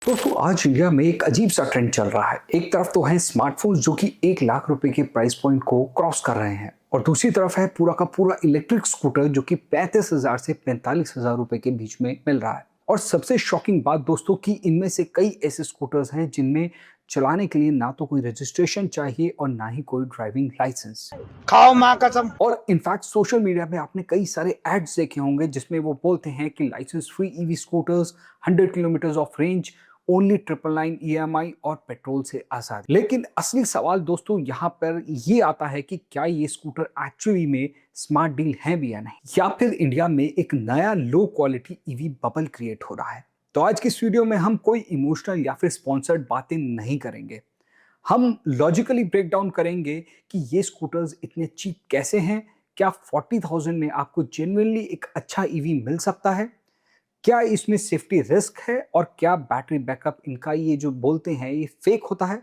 दोस्तों आज इंडिया में एक अजीब सा ट्रेंड चल रहा है। एक तरफ तो है स्मार्टफोन्स जो कि 1 लाख रुपए के प्राइस पॉइंट को क्रॉस कर रहे हैं और दूसरी तरफ है पूरा का पूरा इलेक्ट्रिक स्कूटर जो कि 35,000 से 45,000 रुपए के बीच में मिल रहा है। और सबसे शॉकिंग बात दोस्तों कि इनमें से कई ऐसे स्कूटर्स हैं जिनमें चलाने के लिए ना तो कोई रजिस्ट्रेशन चाहिए और ना ही कोई ड्राइविंग लाइसेंस। खाओ माँ कसम। और इनफैक्ट सोशल मीडिया पे आपने कई सारे एड्स देखे होंगे जिसमें वो बोलते हैं कि licence free EV scooters, 100 kilometre of range, only 999 EMI और पेट्रोल से आजाद। लेकिन असली सवाल दोस्तों यहाँ पर ये आता है कि क्या ये स्कूटर एक्चुअली में स्मार्ट डील है भी या नहीं, या फिर इंडिया में एक नया low quality EV bubble create हो रहा है। तो आज की इस वीडियो में हम कोई इमोशनल या फिर स्पॉन्सर्ड बातें नहीं करेंगे। हम लॉजिकली ब्रेक डाउन करेंगे कि ये स्कूटर्स इतने चीप कैसे हैं, क्या 40,000 में आपको जेन्युइनली एक अच्छा ईवी मिल सकता है, क्या इसमें सेफ्टी रिस्क है और क्या बैटरी बैकअप इनका ये जो बोलते हैं ये फेक होता है,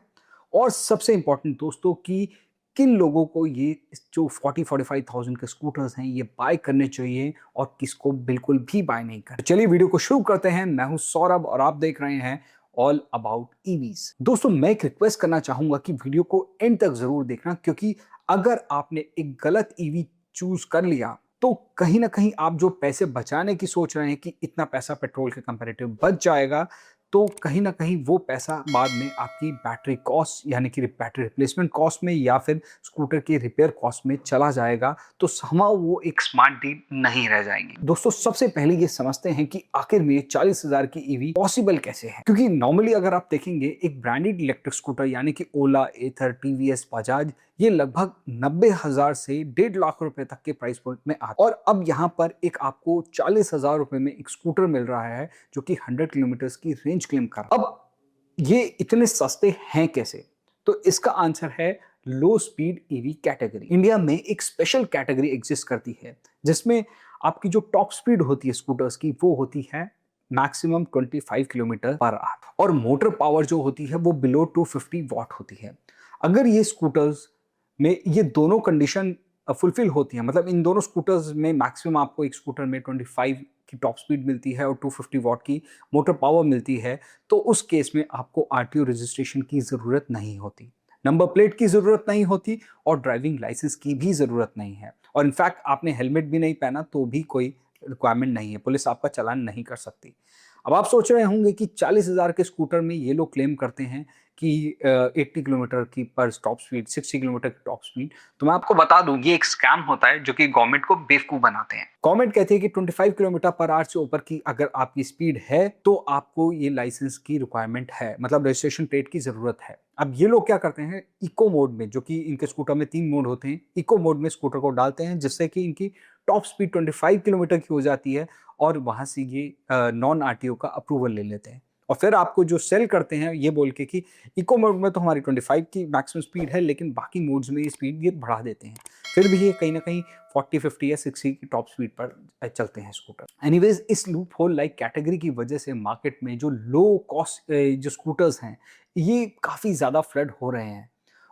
और सबसे इंपॉर्टेंट दोस्तों कि किन लोगों को ये जो 40-45,000 के स्कूटर्स हैं ये बाय करने चाहिए और किसको बिल्कुल भी बाय नहीं करना। चलिए वीडियो को शुरू करते हैं। मैं हूं सौरभ और आप देख रहे हैं ऑल अबाउट ईवीज। दोस्तों मैं एक रिक्वेस्ट करना चाहूंगा कि वीडियो को एंड तक जरूर देखना, क्योंकि अगर आपने एक गलत ईवी चूज कर लिया तो कहीं ना कहीं आप जो पैसे बचाने की सोच रहे हैं कि इतना पैसा पेट्रोल के कंपैरेटिव बच जाएगा, तो कहीं ना कहीं वो पैसा बाद में आपकी बैटरी कॉस्ट यानी कि बैटरी रिप्लेसमेंट कॉस्ट में या फिर स्कूटर के रिपेयर कॉस्ट में चला जाएगा, तो समाव वो एक स्मार्ट डील नहीं रह जाएगी। दोस्तों सबसे पहले ये समझते हैं कि आखिर में 40,000 की ईवी पॉसिबल कैसे है, क्योंकि नॉर्मली अगर आप देखेंगे एक ब्रांडेड इलेक्ट्रिक स्कूटर यानी कि ओला, एथर, टीवीएस, बजाज, ये लगभग 90,000 से 1.5 लाख रुपए तक के प्राइस पॉइंट में आता है। और अब यहाँ पर एक आपको 40,000 रुपए में एक स्कूटर मिल रहा है जो कि 100 किलोमीटर की रेंज क्लेम कर रहा है। अब ये इतने सस्ते हैं कैसे? तो इसका आंसर है लो स्पीड ईवी कैटेगरी। इंडिया में एक स्पेशल कैटेगरी एग्जिस्ट करती है जिसमें आपकी जो टॉप स्पीड होती है स्कूटर्स की वो होती है मैक्सिमम 25 किलोमीटर पर आवर, और मोटर पावर जो होती है वो बिलो 250 वॉट होती है। अगर ये स्कूटर्स में ये दोनों कंडीशन फुलफिल होती है, मतलब इन दोनों स्कूटर्स में मैक्सिमम आपको एक स्कूटर में 25 की टॉप स्पीड मिलती है और 250 वॉट की मोटर पावर मिलती है, तो उस केस में आपको आरटीओ रजिस्ट्रेशन की ज़रूरत नहीं होती, नंबर प्लेट की ज़रूरत नहीं होती और ड्राइविंग लाइसेंस की भी ज़रूरत नहीं है। और इनफैक्ट आपने हेलमेट भी नहीं पहना तो भी कोई रिक्वायरमेंट नहीं है, पुलिस आपका चालान नहीं कर सकती। अब आप सोच रहे होंगे कि 40,000 के स्कूटर में ये लोग क्लेम करते हैं कि 80 किलोमीटर की पर टॉप स्पीड, 60 किलोमीटर की टॉप स्पीड। तो मैं आपको बता दूं ये एक स्कैम होता है जो कि गवर्नमेंट को बेवकूफ बनाते हैं। गवर्नमेंट कहती है कि 25 किलोमीटर पर आवर से ऊपर की अगर आपकी स्पीड है तो आपको ये लाइसेंस की रिक्वायरमेंट है, मतलब रजिस्ट्रेशन प्लेट की जरूरत है। अब ये लोग क्या करते हैं, इको मोड में, जो कि इनके स्कूटर में 3 मोड होते हैं, इको मोड में स्कूटर को डालते हैं जिससे कि इनकी टॉप स्पीड 25 किलोमीटर की हो जाती है और वहां से ये नॉन आरटीओ का अप्रूवल ले लेते हैं। और फिर आपको जो सेल करते हैं ये बोल के कि इको मोड में तो हमारी 25 की मैक्सिमम स्पीड है लेकिन बाकी मोड्स में ये स्पीड ये बढ़ा देते हैं, फिर भी ये कहीं ना कहीं 40, 50 या 60 की टॉप स्पीड पर चलते हैं स्कूटर। एनीवेज इस लूप होल लाइक कैटेगरी की वजह से मार्केट में जो लो कॉस्ट जो स्कूटर्स हैं ये काफ़ी ज़्यादा फ्लड हो रहे हैं।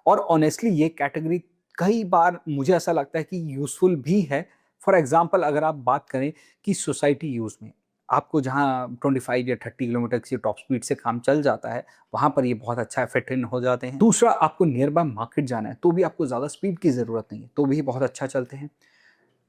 और ऑनेस्टली ये कैटेगरी कई बार मुझे ऐसा लगता है कि यूजफुल भी है। फॉर एग्जाम्पल अगर आप बात करें कि सोसाइटी यूज़ में आपको जहाँ 25 या 30 किलोमीटर की टॉप स्पीड से काम चल जाता है, वहाँ पर ये बहुत अच्छा फिट इन हो जाते हैं। दूसरा, आपको नियर बाय मार्केट जाना है तो भी आपको ज़्यादा स्पीड की ज़रूरत नहीं है, तो भी बहुत अच्छा चलते हैं।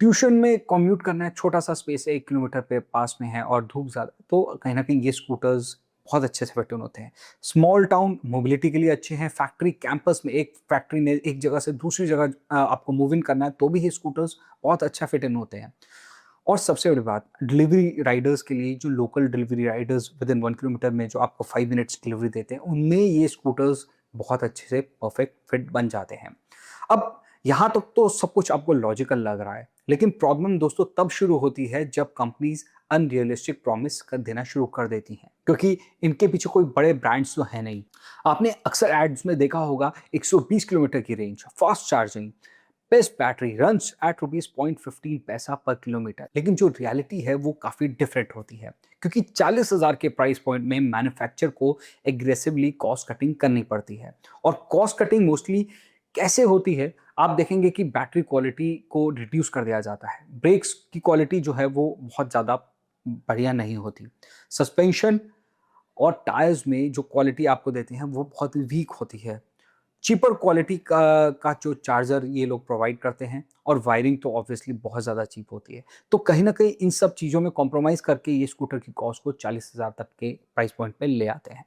ट्यूशन में कम्यूट करना है, छोटा सा स्पेस है, 1 किलोमीटर पे पास में है और धूप ज़्यादा, तो कहीं ना कहीं ये स्कूटर्स बहुत अच्छे से फिट इन होते हैं। स्मॉल टाउन मोबिलिटी के लिए अच्छे हैं। फैक्ट्री कैंपस में एक फैक्ट्री ने एक जगह से दूसरी जगह आपको मूव इन करना है तो भी ये स्कूटर्स बहुत अच्छा फिट इन होते हैं। और सबसे बड़ी बात, डिलीवरी राइडर्स के लिए, जो local delivery Riders with in 1 kilometre में जो आपको 5 मिनट्स डिलीवरी देते हैं, उनमें ये स्कूटर्स बहुत अच्छे से परफेक्ट फिट बन जाते हैं। अब यहाँ तक तो सब कुछ आपको लॉजिकल लग रहा है, लेकिन प्रॉब्लम दोस्तों तब शुरू होती है जब कंपनीज अनरियलिस्टिक प्रॉमिस कर देना शुरू कर देती हैं, क्योंकि इनके पीछे कोई बड़े ब्रांड्स तो है नहीं। आपने अक्सर एड्स में देखा होगा 120 किलोमीटर की range, fast charging, best battery, runs at ₹0.15 पैसा पर किलोमीटर। लेकिन जो रियलिटी है वो काफ़ी डिफरेंट होती है, क्योंकि 40,000 के प्राइस पॉइंट में मैन्युफैक्चर को एग्रेसिवली कॉस्ट कटिंग करनी पड़ती है। और कॉस्ट कटिंग मोस्टली कैसे होती है, आप देखेंगे कि बैटरी क्वालिटी को रिड्यूस कर दिया जाता है, ब्रेक्स की क्वालिटी जो है वो बहुत ज़्यादा बढ़िया नहीं होती, सस्पेंशन और टायर्स में जो क्वालिटी आपको देते हैं वो बहुत वीक होती है। चीपर क्वालिटी का जो चार्जर ये लोग प्रोवाइड करते हैं और वायरिंग तो ऑब्वियसली बहुत ज़्यादा चीप होती है। तो कहीं न कहीं इन सब चीज़ों में कॉम्प्रोमाइज़ करके ये स्कूटर की कॉस्ट को 40,000 तक के प्राइस पॉइंट पे ले आते हैं।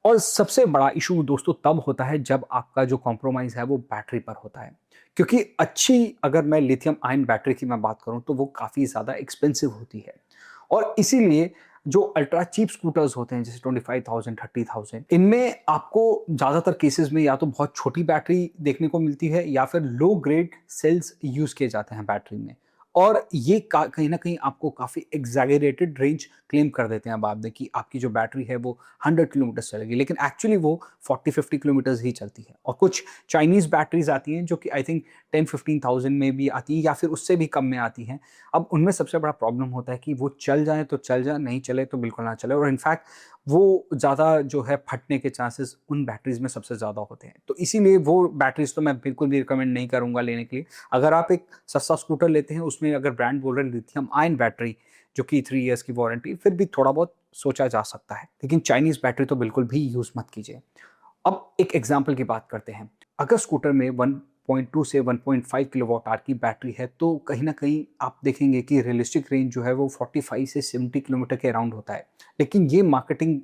और सबसे बड़ा इशू दोस्तों तब होता है जब आपका जो कॉम्प्रोमाइज़ है वो बैटरी पर होता है। क्योंकि अच्छी अगर मैं लिथियम आयन बैटरी की मैं बात करूँ तो वो काफ़ी ज़्यादा एक्सपेंसिव होती है। और इसीलिए जो अल्ट्रा चीप स्कूटर्स होते हैं जैसे 25,000 30,000 इनमें आपको ज़्यादातर केसेस में या तो बहुत छोटी बैटरी देखने को मिलती है या फिर लो ग्रेड सेल्स यूज़ किए जाते हैं बैटरी में। और ये कहीं न कहीं आपको काफ़ी एग्ज़ैगरेटेड रेंज क्लेम कर देते हैं बाद में कि आपकी जो बैटरी है वो 100 किलोमीटर्स चलेगी, लेकिन एक्चुअली वो 40-50 किलोमीटर्स ही चलती है। और कुछ चाइनीज़ बैटरीज़ आती हैं जो कि आई थिंक 10-15,000 में भी आती हैं या फिर उससे भी कम में आती हैं। अब उनमें सबसे बड़ा प्रॉब्लम होता है कि वो चल जाएँ तो चल जाएँ, नहीं चले तो बिल्कुल ना चले और इनफैक्ट वो ज़्यादा जो है फटने के चांसेस उन बैटरीज़ में सबसे ज़्यादा होते हैं। तो इसीलिए वो बैटरीज़ तो मैं बिल्कुल भी रिकमेंड नहीं करूँगा लेने के लिए। अगर आप एक सस्ता स्कूटर लेते हैं उसमें अगर ब्रांड बोल रहे हैं लिथियम आयन बैटरी जो कि 3 इयर्स की वारंटी फिर भी थोड़ा बहुत सोचा जा सकता है। लेकिन चाइनीज़ बैटरी तो बिल्कुल भी यूज़ मत कीजिए। अब एक एग्जाम्पल की बात करते हैं। अगर स्कूटर में 1.2 से 1.5 किलोवाट आवर की बैटरी है, तो कहीं न कहीं आप देखेंगे कि रियलिस्टिक रेंज जो है वो 45 से 70 किलोमीटर के अराउंड होता है। लेकिन ये मार्केटिंग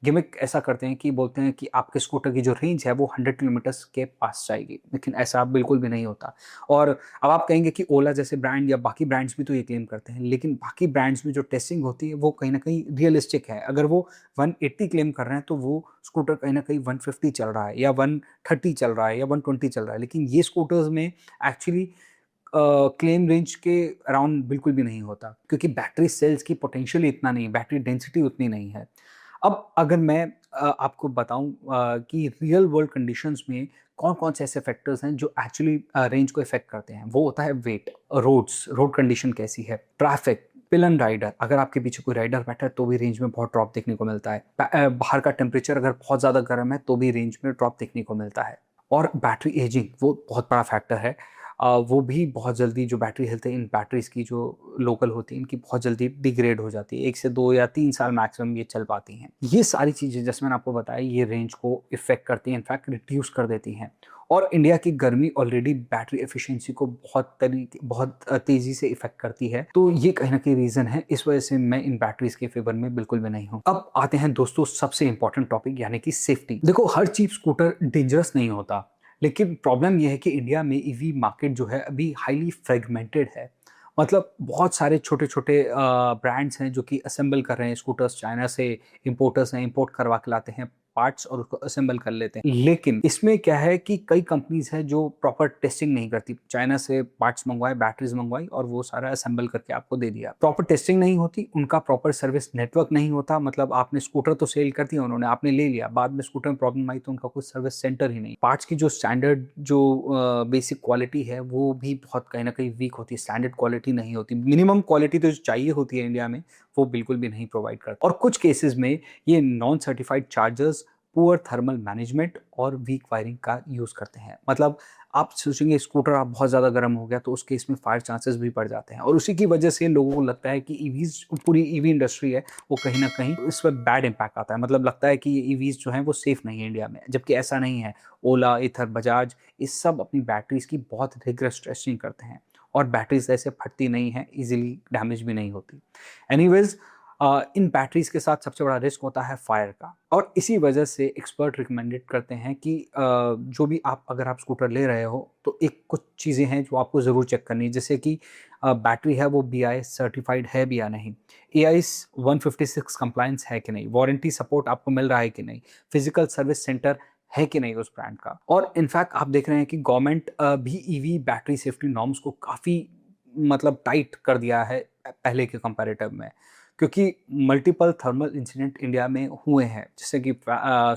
गिमिक ऐसा करते हैं कि बोलते हैं कि आपके स्कूटर की जो रेंज है वो 100 किलोमीटर्स के पास जाएगी, लेकिन ऐसा बिल्कुल भी नहीं होता। और अब आप कहेंगे कि ओला जैसे ब्रांड या बाकी ब्रांड्स भी तो ये क्लेम करते हैं, लेकिन बाकी ब्रांड्स में जो टेस्टिंग होती है वो कहीं न कहीं रियलिस्टिक है। अगर वो 180 क्लेम कर रहे हैं तो वो स्कूटर कहीं न कहीं 150 चल रहा है या 130 चल रहा है या 120 चल रहा है। लेकिन ये स्कूटर्स में एक्चुअली क्लेम रेंज के अराउंड बिल्कुल भी नहीं होता क्योंकि बैटरी सेल्स की पोटेंशियल इतना नहीं, बैटरी डेंसिटी उतनी नहीं है। अब अगर मैं आपको बताऊँ कि रियल वर्ल्ड कंडीशंस में कौन-कौन से ऐसे फैक्टर्स हैं जो एक्चुअली रेंज को इफ़ेक्ट करते हैं। वो होता है वेट, रोड कंडीशन कैसी है, ट्रैफिक, पिल एंड राइडर अगर आपके पीछे कोई राइडर बैठा है तो भी रेंज में बहुत ड्रॉप देखने को मिलता है। बाहर का टेम्परेचर अगर बहुत ज़्यादा गर्म है तो भी रेंज में ड्रॉप देखने को मिलता है। और बैटरी एजिंग वो बहुत बड़ा फैक्टर है। वो भी बहुत जल्दी जो बैटरी हेल्थ है इन बैटरीज़ की जो लोकल होती है इनकी बहुत जल्दी डिग्रेड हो जाती है। 1 से 2 या 3 साल मैक्सिमम ये चल पाती हैं। ये सारी चीज़ें जैसे मैंने आपको बताया ये रेंज को इफ़ेक्ट करती हैं, इनफैक्ट रिड्यूस कर देती हैं। और इंडिया की गर्मी ऑलरेडी बैटरी एफिशिएंसी को बहुत तेज़ी से इफ़ेक्ट करती है। तो ये कहीं न कहीं रीज़न है, इस वजह से मैं इन बैटरीज़ के फ़ेवर में बिल्कुल भी नहीं हूँ। अब आते हैं दोस्तों सबसे इम्पोर्टेंट टॉपिक यानी कि सेफ्टी। देखो हर चीप स्कूटर डेंजरस नहीं होता, लेकिन प्रॉब्लम ये है कि इंडिया में ईवी मार्केट जो है अभी हाईली फ्रेगमेंटेड है। मतलब बहुत सारे छोटे-छोटे ब्रांड्स हैं जो कि असेंबल कर रहे हैं स्कूटर्स चाइना से इम्पोर्टर्स हैं, इम्पोर्ट करवा के लाते हैं पार्ट्स और उसको असेंबल कर लेते हैं। लेकिन इसमें क्या है कि कई कंपनीज़ हैं जो प्रॉपर टेस्टिंग नहीं करती। चाइना से पार्ट्स मँगवाए, बैटरीज़ मँगवाई और वो सारा असेंबल करके आपको दे दिया। प्रॉपर टेस्टिंग नहीं होती, उनका प्रॉपर सर्विस नेटवर्क नहीं होता। मतलब आपने स्कूटर तो सेल कर दिया उन्होंने, आपने ले लिया, बाद में स्कूटर में प्रॉब्लम आई तो उनका कोई सर्विस सेंटर ही नहीं। पार्ट्स की जो स्टैंडर्ड जो बेसिक क्वालिटी है वो भी बहुत कहीं न कहीं वीक होती है, स्टैंडर्ड क्वालिटी नहीं होती। मिनिमम क्वालिटी तो जो चाहिए होती है इंडिया में, वो बिल्कुल भी नहीं प्रोवाइड करता। और कुछ केसेज़ में ये non certified chargers, poor thermal management और वीक वायरिंग का यूज़ करते हैं। मतलब आप सोचेंगे स्कूटर आप बहुत ज़्यादा गर्म हो गया तो उस केस में फायर चांसेस भी बढ़ जाते हैं और उसी की वजह से लोगों को लगता है कि ईवीज़ पूरी ईवी इंडस्ट्री है वो कहीं न कहीं इस पे बैड इम्पैक्ट आता है। मतलब लगता है कि ये ईवीज़ जो हैं वो सेफ नहीं है इंडिया में, जबकि ऐसा नहीं है। ओला, एथर, बजाज ये सब अपनी बैटरीज़ की बहुत रिगरस टेस्टिंग करते हैं और बैटरीज़ ऐसे फटती नहीं हैं, ईज़िली डैमेज भी नहीं होती। एनीवेज़ इन बैटरीज़ के साथ सबसे बड़ा रिस्क होता है फायर का और इसी वजह से एक्सपर्ट रिकमेंडेड करते हैं कि जो भी आप अगर आप स्कूटर ले रहे हो तो एक कुछ चीज़ें हैं जो आपको ज़रूर चेक करनी है जैसे कि बैटरी है वो BIS सर्टिफाइड है भी या नहीं, AIS 156 कंप्लायंस है कि नहीं, वारंटी सपोर्ट आपको मिल रहा है कि नहीं, फिजिकल सर्विस सेंटर है कि नहीं उस ब्रांड का। और इनफैक्ट आप देख रहे हैं कि गवर्नमेंट भी ईवी बैटरी सेफ्टी नॉर्म्स को काफ़ी मतलब टाइट कर दिया है पहले के कंपैरेटिव में। क्योंकि मल्टीपल थर्मल इंसिडेंट इंडिया में हुए हैं जैसे कि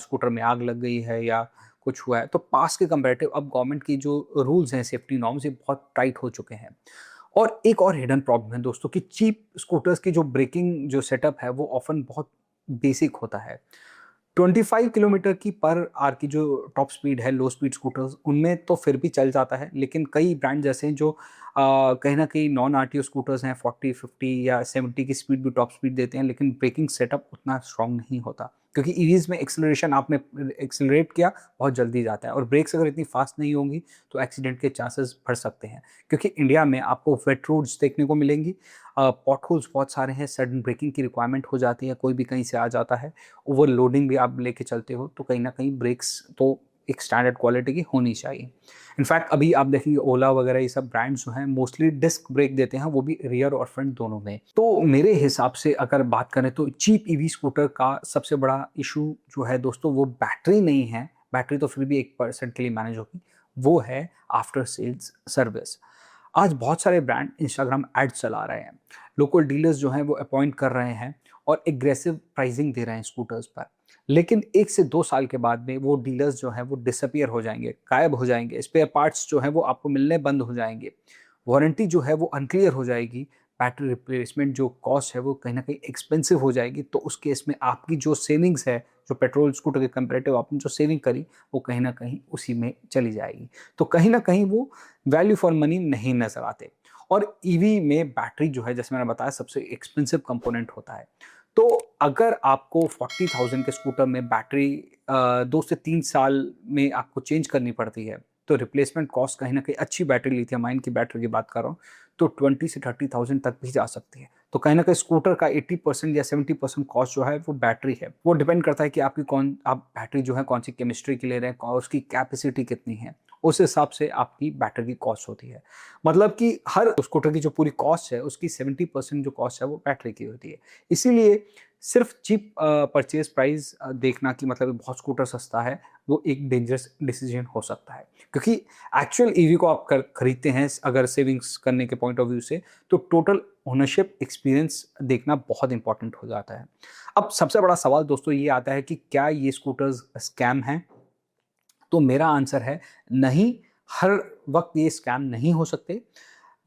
स्कूटर में आग लग गई है या कुछ हुआ है तो पास के कंपैरेटिव अब गवर्नमेंट की जो रूल्स हैं सेफ्टी नॉर्म्स ये बहुत टाइट हो चुके हैं। और एक और हिडन प्रॉब्लम है दोस्तों कि चीप स्कूटर्स की जो ब्रेकिंग जो सेटअप है वो ऑफन बहुत बेसिक होता है। 25 किलोमीटर की पर आवर की जो टॉप स्पीड है लो स्पीड स्कूटर्स उनमें तो फिर भी चल जाता है, लेकिन कई ब्रांड जैसे हैं जो कहीं न कहीं नॉन आरटीओ स्कूटर्स हैं 40, 50 या 70 की स्पीड भी टॉप स्पीड देते हैं, लेकिन ब्रेकिंग सेटअप उतना स्ट्रॉन्ग नहीं होता। क्योंकि ईवीज में एक्सेलरेशन आपने एक्सेलरेट किया बहुत जल्दी जाता है, और ब्रेक्स अगर इतनी फास्ट नहीं होंगी तो एक्सीडेंट के चांसेस बढ़ सकते हैं। क्योंकि इंडिया में आपको वेट रोड्स देखने को मिलेंगी, पॉट होल्स बहुत सारे हैं, सडन ब्रेकिंग की रिक्वायरमेंट हो जाती है, कोई भी कहीं से आ जाता है, ओवरलोडिंग भी आप लेके चलते हो, तो कहीं ना कहीं ब्रेक्स तो एक स्टैंडर्ड क्वालिटी की होनी चाहिए। इनफैक्ट अभी आप देखेंगे ओला वगैरह ये सब ब्रांड्स जो हैं मोस्टली डिस्क ब्रेक देते हैं, वो भी रियर और फ्रंट दोनों में। तो मेरे हिसाब से अगर बात करें तो चीप ईवी स्कूटर का सबसे बड़ा इशू जो है दोस्तों, वो बैटरी नहीं है, बैटरी तो फिर भी 1% के लिए मैनेज होगी, वो है आफ्टर सेल्स सर्विस। आज बहुत सारे ब्रांड इंस्टाग्राम एड चला रहे हैं, लोकल डीलर्स जो हैं वो अपॉइंट कर रहे हैं और एग्रेसिव प्राइसिंग दे रहे हैं स्कूटर्स पर, लेकिन 1 से 2 साल के बाद में वो डीलर्स जो हैं वो डिसअपियर हो जाएंगे, गायब हो जाएंगे, स्पेयर पार्ट्स जो हैं वो आपको मिलने बंद हो जाएंगे, वारंटी जो है वो अनक्लियर हो जाएगी, बैटरी रिप्लेसमेंट जो कॉस्ट है वो कहीं ना कहीं एक्सपेंसिव हो जाएगी। तो उस केस में आपकी जो सेविंग्स है, जो पेट्रोल स्कूटर के कंपेरेटिव आपने जो सेविंग करी, वो कहीं ना कहीं उसी में चली जाएगी। तो कहीं ना कहीं वो वैल्यू फॉर मनी नहीं नजर आते। और ईवी में बैटरी जो है, जैसे मैंने बताया, सबसे एक्सपेंसिव कंपोनेंट होता है। तो अगर आपको 40,000 के स्कूटर में बैटरी 2 से 3 साल में आपको चेंज करनी पड़ती है, तो रिप्लेसमेंट कॉस्ट कहीं ना कहीं, अच्छी बैटरी लिथियम आयन की बैटरी की बात कर रहा हूँ, तो 20 से 30,000 तक भी जा सकती है। तो कहीं ना कहीं स्कूटर का 80% या 70% कॉस्ट जो है वो बैटरी है। वो डिपेंड करता है कि आप बैटरी जो है कौन सी केमिस्ट्री की ले रहे हैं और उसकी कैपेसिटी कितनी है, उस हिसाब से आपकी बैटरी की कॉस्ट होती है। मतलब कि हर स्कूटर की जो पूरी कॉस्ट है उसकी 70% जो कॉस्ट है वो बैटरी की होती है। इसीलिए सिर्फ चीप परचेज प्राइस देखना कि मतलब बहुत स्कूटर सस्ता है, वो एक डेंजरस डिसीजन हो सकता है। क्योंकि एक्चुअल ईवी को आप खरीदते हैं अगर सेविंग्स करने के पॉइंट ऑफ व्यू से, तो टोटल ओनरशिप एक्सपीरियंस देखना बहुत इंपॉर्टेंट हो जाता है। अब सबसे बड़ा सवाल दोस्तों ये आता है कि क्या ये स्कूटर्स स्कैम हैं? तो मेरा आंसर है नहीं, हर वक्त ये स्कैम नहीं हो सकते,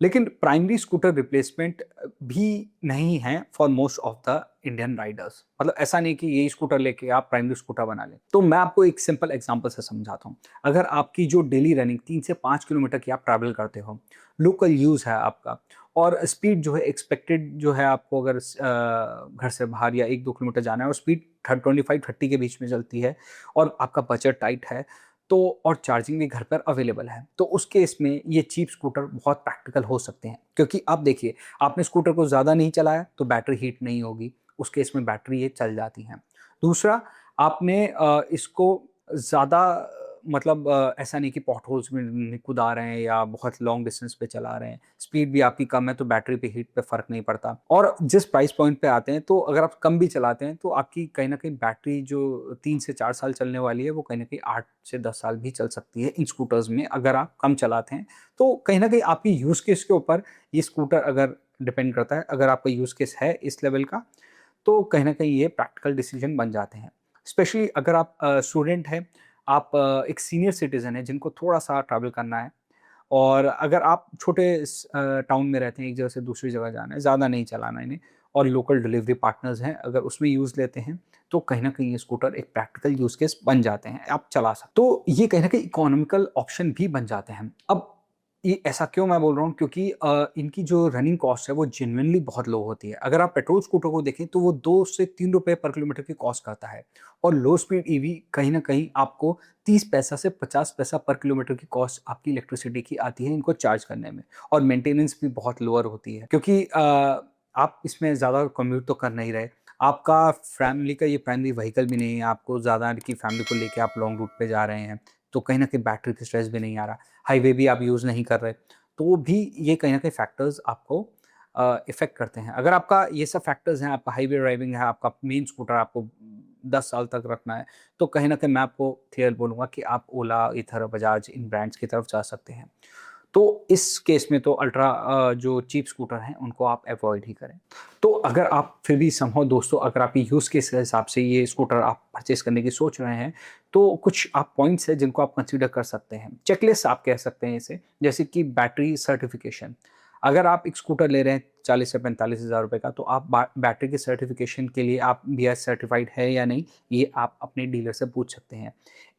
लेकिन प्राइमरी स्कूटर रिप्लेसमेंट भी नहीं है for most of the Indian Riders. मतलब ऐसा नहीं कि यही स्कूटर लेके आप प्राइमरी स्कूटर बना लें। तो मैं आपको एक सिंपल एग्जांपल से समझाता हूँ। अगर आपकी जो डेली रनिंग 3 से 5 किलोमीटर की आप ट्रैवल करते हो, लोकल यूज़ है आपका, और स्पीड जो है एक्सपेक्टेड जो है आपको, अगर घर से बाहर या 1-2 किलोमीटर जाना है और स्पीड 25-30 के बीच में चलती है, और आपका बजट टाइट है, तो और चार्जिंग भी घर पर अवेलेबल है, तो उस केस में ये चीप स्कूटर बहुत प्रैक्टिकल हो सकते हैं। क्योंकि आप देखिए, आपने स्कूटर को ज़्यादा नहीं चलाया तो बैटरी हीट नहीं होगी, उस केस में बैटरी ये चल जाती हैं। दूसरा, आपने इसको ज़्यादा मतलब ऐसा नहीं कि पॉट होल्स में कूद आ रहे हैं या बहुत लॉन्ग डिस्टेंस पे चला रहे हैं, स्पीड भी आपकी कम है, तो बैटरी पे हीट पे फ़र्क नहीं पड़ता। और जिस प्राइस पॉइंट पे आते हैं, तो अगर आप कम भी चलाते हैं तो आपकी कहीं न कहीं बैटरी जो 3 से 4 साल चलने वाली है, वो कहीं न कहीं 8 से 10 साल भी चल सकती है इन स्कूटर्स में, अगर आप कम चलाते हैं। तो कहीं न कहीं आपकी यूज़ केस के ऊपर ये स्कूटर अगर डिपेंड करता है। अगर आपका यूज़ केस है इस लेवल का, तो कहीं न कहीं ये प्रैक्टिकल डिसीजन बन जाते हैं। स्पेशली अगर आप स्टूडेंट हैं, आप एक सीनियर सिटीज़न हैं जिनको थोड़ा-सा ट्रैवल करना है, और अगर आप छोटे टाउन में रहते हैं, एक जगह से दूसरी जगह जाना है, ज़्यादा नहीं चलाना इन्हें, और लोकल डिलीवरी पार्टनर्स हैं, अगर उसमें यूज़ लेते हैं, तो कहीं न कहीं ये स्कूटर एक प्रैक्टिकल यूज़ केस बन जाते हैं, आप चला सकते। तो ये कहीं न कहीं इकोनॉमिकल ऑप्शन भी बन जाते हैं। अब ये ऐसा क्यों मैं बोल रहा हूँ? क्योंकि इनकी जो रनिंग कॉस्ट है वो जेन्युइनली बहुत लो होती है। अगर आप पेट्रोल स्कूटर को देखें तो वो 2 से 3 रुपए पर किलोमीटर की कॉस्ट करता है, और लो स्पीड ईवी कहीं न कहीं आपको 30 पैसा से 50 पैसा पर किलोमीटर की कॉस्ट आपकी इलेक्ट्रिसिटी की आती है इनको चार्ज करने में, और मेंटेनेंस भी बहुत लोअर होती है। क्योंकि आप इसमें ज़्यादा कम्यूट तो कर नहीं रहे। आपका फैमिली का ये प्राइमरी व्हीकल भी नहीं है, आपको ज़्यादा कि फैमिली को लेके आप लॉन्ग रूट पे जा रहे हैं, तो कहीं न कहीं बैटरी की स्ट्रेस भी नहीं आ रहा। हाईवे भी आप यूज़ नहीं कर रहे, तो भी ये कहीं न कहीं फैक्टर्स आपको इफ़ेक्ट करते हैं। अगर आपका ये सब फैक्टर्स हैं, आपका हाईवे ड्राइविंग है, आपका मेन स्कूटर आपको 10 साल तक रखना है, तो कहीं न कहीं मैं आपको क्लियर बोलूँगा कि आप ओला, ईथर, बजाज इन ब्रांड्स की तरफ जा सकते हैं। तो इस केस में तो अल्ट्रा जो चीप स्कूटर हैं उनको आप अवॉइड ही करें। तो अगर आप फिर भी समहाउ दोस्तों, अगर आपकी यूज़ केस के हिसाब से ये स्कूटर आप परचेज़ करने की सोच रहे हैं, तो कुछ आप पॉइंट्स हैं जिनको आप कंसीडर कर सकते हैं। चेकलिस्ट आप कह सकते हैं इसे, जैसे कि बैटरी सर्टिफ़िकेशन। अगर आप एक स्कूटर ले रहे हैं 40 से 45 हज़ार रुपए का, तो आप बैटरी के सर्टिफ़िकेशन के लिए आप बीआईएस सर्टिफ़ाइड है या नहीं, ये आप अपने डीलर से पूछ सकते हैं।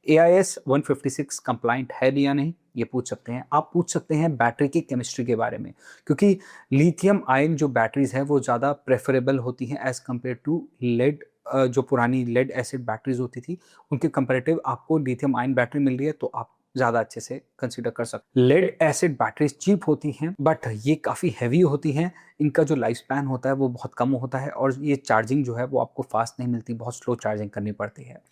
एआईएस 156 कंप्लाइंट है या नहीं, ये पूछ सकते हैं। आप पूछ सकते हैं बैटरी की केमिस्ट्री के बारे में, क्योंकि लिथियम आयन जो बैटरीज़ हैं वो ज़्यादा प्रेफ़रेबल होती हैं एज़ कम्पेयर टू लेड जो पुरानी लेड एसिड बैटरीज होती थी उनके कंपैरेटिव आपको लिथियम आयन बैटरी मिल रही है, तो आप ज़्यादा अच्छे से कंसीडर कर सकते हैं। लेड एसिड बैटरीज चीप होती हैं बट ये काफ़ी हैवी होती हैं, इनका जो लाइफ स्पैन होता है वो बहुत कम होता है और ये चार्जिंग जो है वो आपको फास्ट नहीं मिलती, बहुत स्लो चार्जिंग करनी पड़ती है।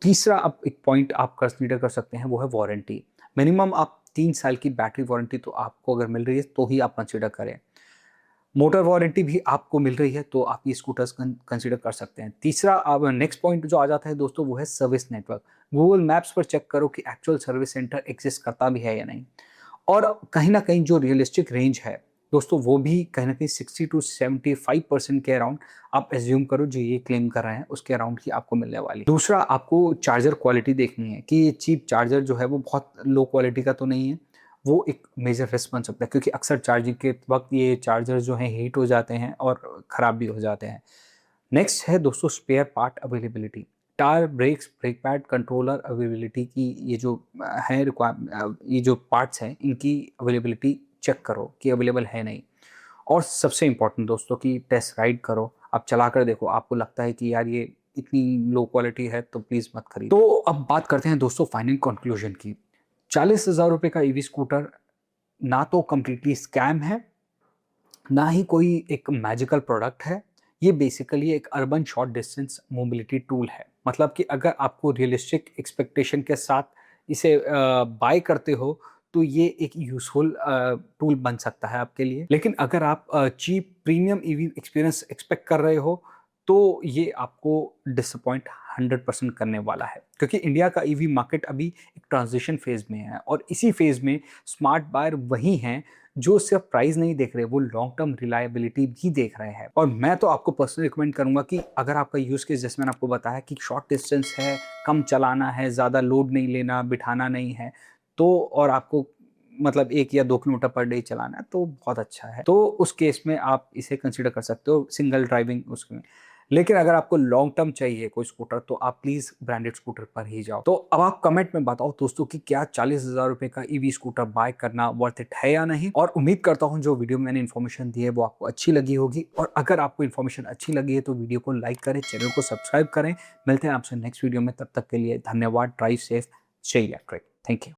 तीसरा अब एक पॉइंट आप कंसीडर कर सकते हैं वो है वारंटी। मिनिमम आप 3 साल की बैटरी वारंटी तो आपको अगर मिल रही है तो ही आप कंसीडर करें। मोटर वारंटी भी आपको मिल रही है तो आप ये स्कूटर्स कंसीडर कर सकते हैं। तीसरा अब नेक्स्ट पॉइंट जो आ जाता है दोस्तों वो है सर्विस नेटवर्क। गूगल मैप्स पर चेक करो कि एक्चुअल सर्विस सेंटर एग्जिस्ट करता भी है या नहीं। और कहीं ना कहीं जो रियलिस्टिक रेंज है दोस्तों वो भी कहीं ना कहीं 60 to 75% के अराउंड आप एज्यूम करो, जो ये क्लेम कर रहे हैं उसके अराउंड ही आपको मिलने वाली है। दूसरा, आपको चार्जर क्वालिटी देखनी है कि ये चीप चार्जर जो है वो बहुत लो क्वालिटी का तो नहीं है, वो एक मेजर रिस्क बन सकता है क्योंकि अक्सर चार्जिंग के वक्त ये चार्जर जो हैं हीट हो जाते हैं और ख़राब भी हो जाते हैं। नेक्स्ट है दोस्तों spare part availability. Tyre, brakes, brake pad, controller availability की ये जो है ये जो पार्ट्स हैं इनकी अवेलेबिलिटी चेक करो कि अवेलेबल है नहीं। और सबसे इम्पोर्टेंट दोस्तों कि टेस्ट राइड करो, आप चला कर देखो, आपको लगता है कि यार ये इतनी लो क्वालिटी है तो प्लीज़ मत खरीदो। तो अब बात करते हैं दोस्तों फाइनल कंक्लूजन की। 40,000 रुपये का ईवी स्कूटर ना तो कंप्लीटली स्कैम है, ना ही कोई एक मैजिकल प्रोडक्ट है। ये बेसिकली एक urban short distance mobility tool है। मतलब कि अगर आपको रियलिस्टिक एक्सपेक्टेशन के साथ इसे बाय करते हो तो ये एक यूजफुल टूल बन सकता है आपके लिए। लेकिन अगर आप cheap premium EV experience expect कर रहे हो तो ये आपको डिसअपॉइंट 100% करने वाला है, क्योंकि इंडिया का ईवी मार्केट अभी एक ट्रांजिशन फेज में है और इसी फेज में स्मार्ट बायर वही हैं जो सिर्फ प्राइस नहीं देख रहे, वो लॉन्ग टर्म रिलायबिलिटी भी देख रहे हैं। और मैं तो आपको पर्सनली रिकमेंड करूंगा कि अगर आपका यूज केस जैसे मैंने आपको बताया कि शॉर्ट डिस्टेंस है, कम चलाना है, ज़्यादा लोड नहीं लेना, बिठाना नहीं है, तो और आपको मतलब 1 या 2 किलोमीटर पर डे चलाना है तो बहुत अच्छा है। तो उस केस में आप इसे कंसिडर कर सकते हो सिंगल ड्राइविंग उसमें। लेकिन अगर आपको लॉन्ग टर्म चाहिए कोई स्कूटर तो आप प्लीज ब्रांडेड स्कूटर पर ही जाओ। तो अब आप कमेंट में बताओ दोस्तों कि क्या 40,000 रुपए का ईवी स्कूटर बाय करना वर्थ इट है या नहीं। और उम्मीद करता हूं जो वीडियो में मैंने इन्फॉर्मेशन दी है वो आपको अच्छी लगी होगी। और अगर आपको इन्फॉर्मेशन अच्छी लगी है तो वीडियो को लाइक करें, चैनल को सब्सक्राइब करें। मिलते हैं आपसे नेक्स्ट वीडियो में, तब तक के लिए धन्यवाद। Drive safe, stay electric. Thank you.